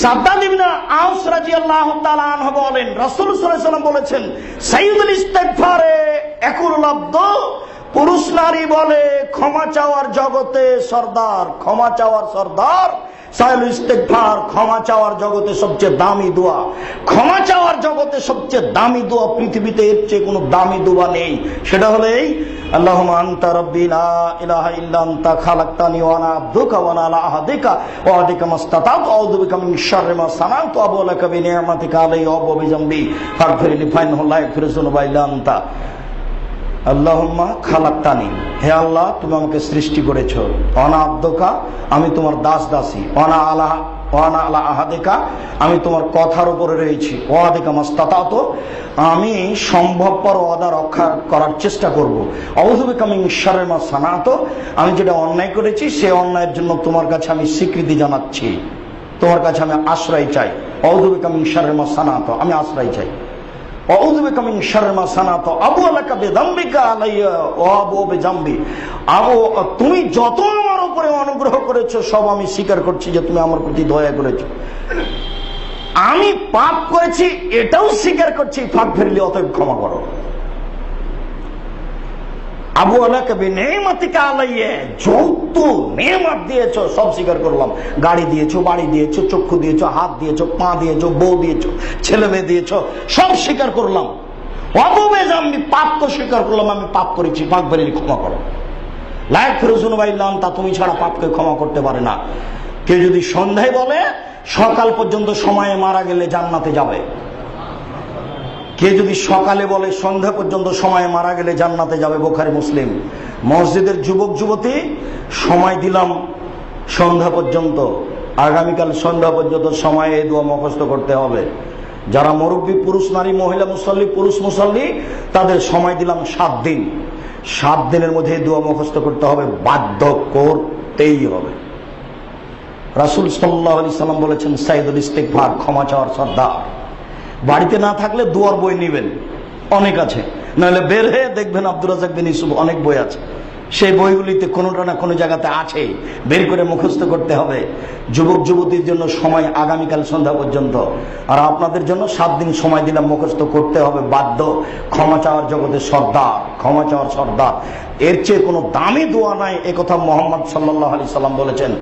সাদ্দাদ ইবনে আওস রাদিয়াল্লাহু তাআলা আনহু বলেন, রাসূল সাল্লাল্লাহু আলাইহি ওয়াসাল্লাম বলেছেন, সাইয়্যিদুল ইস্তিগফারে একুল আব্দ, পুরুষ নারী বলে ক্ষমা চাওয়ার জগতে সর্দার, ক্ষমা চাওয়ার সর্দার সাইয়্যিদুল ইস্তিগফার, ক্ষমা চাওয়ার জগতে সবচেয়ে দামি দোয়া। ক্ষমা চাওয়ার জগতে সবচেয়ে দামি দোয়া, পৃথিবীতে এর চেয়ে কোনো দামি দোয়া নেই। সেটা হলো এই, আল্লাহুম্মা আনতা রাব্বি লা ইলাহা ইল্লা আনতা খালাকতানি ওয়া আনা আবদুকা ওয়া আনা আলা আহদিকা ওয়া আহদিকা মাসতাতাতু আউযু বিকা মিন শাররি মা সানাতু ওয়া আবুউ লাকা বিনি'মাতিকা আলাইয়া ওয়া আবুউ বিযামবি ফাগফিরলি ফাইন্নাহু লা ইয়াগফিরু যুনুবা ইল্লা আনতা। আল্লাহুম্মা খালাকতানি, হে আল্লাহ তুমি আমাকে সৃষ্টি করেছো, ওয়ানা আবদুকা আমি তোমার দাস দাসী, ওয়ানা আলা আহাদিকা আমি তোমার কথার উপরে রয়েছি, ওয়াদিকা মাসতাতাতু আমি সম্ভবপর ওয়াদা রক্ষা করার চেষ্টা করব, আউযু বিকা মিন শাররি মা সানাতু আমি যেটা অন্যায় করেছি সে অন্যায়ের জন্য তোমার কাছে আমি স্বীকৃতি জানাচ্ছি, তোমার কাছে আমি আশ্রয় চাই। আউযু বিকা মিন শাররি মা সানাতু আমি আশ্রয় চাই। আউযু বিকা মিন শাররি মা সানাতু আবুউ লাকা বিযামবিকা আলাইয়া ওয়া আবুউ বিযামবি তুমি যত আমার উপরে অনুগ্রহ করেছো সব আমি স্বীকার করছি যে তুমি আমার প্রতি দয়া করেছো। আমি পাপ করেছি এটাও স্বীকার করছি, ফাগফিরলি অতএব ক্ষমা করো। আবুউ লাকা বিনি'মাতিকা আলাইয়া যত নেয়ামত দিয়েছো সব স্বীকার করলাম। গাড়ি দিয়েছো, বাড়ি দিয়েছো, চক্ষু দিয়েছো, হাত দিয়েছো, পা দিয়েছো, বউ দিয়েছো, ছেলে মেয়ে দিয়েছো, সব স্বীকার করলাম। আবুউ বিযামবি পাপ তো স্বীকার করলাম, আমি পাপ করেছি, ফাগফিরলি ক্ষমা করো। লা ইয়াগফিরু যুনুবা ইল্লা আনতা তুমি ছাড়া পাপকে ক্ষমা করতে পারে না। কেউ যদি সন্ধ্যায় বলে সকাল পর্যন্ত সময়ে মারা গেলে জান্নাতে যাবে, কে যদি সকালে বলে সন্ধ্যা পর্যন্ত সময়ে মারা গেলে জান্নাতে যাবে, বুখারী মুসলিম। মসজিদের যুবক যুবতী সময় দিলাম সন্ধ্যা পর্যন্ত, আগামীকাল সন্ধ্যা পর্যন্ত সময়ে এই দোয়া মুখস্থ করতে হবে। যারা মুরব্বী পুরুষ নারী মহিলা মুসল্লি পুরুষ মুসল্লি তাদের সময় দিলাম 7 দিন। 7 দিনের মধ্যে এই দোয়া মুখস্থ করতে হবে, বাধ্য করতেই হবে। রাসূল সাল্লাল্লাহু আলাইহি সাল্লাম বলেছেন, সাইয়্যিদুল ইস্তিগফার ক্ষমা চাওয়ার সর্দার। বাড়িতে না থাকলে দুয়ার বই নেবেন, অনেক আছে, নাহলে বের হয়ে দেখবেন আব্দুর রাজ্জাক বিন ইউসুফ অনেক বই আছে, সেই বইগুলিতে কোনোটা না কোনো জায়গাতে আছে, বের করে মুখস্থ করতে হবে। যুবক যুবতীর জন্য সময় আগামীকাল সন্ধ্যা পর্যন্ত, আর আপনাদের জন্য 7 দিন সময় দিলাম, মুখস্থ করতে হবে বাধ্য। ক্ষমা চাওয়ার জগতে সর্দার, ক্ষমা চাওয়ার সর্দার, এর চেয়ে কোনো দামি দোয়া নাই, একথা মুহাম্মদ সাল্লাল্লাহু আলাইহি সাল্লাম বলেছেন।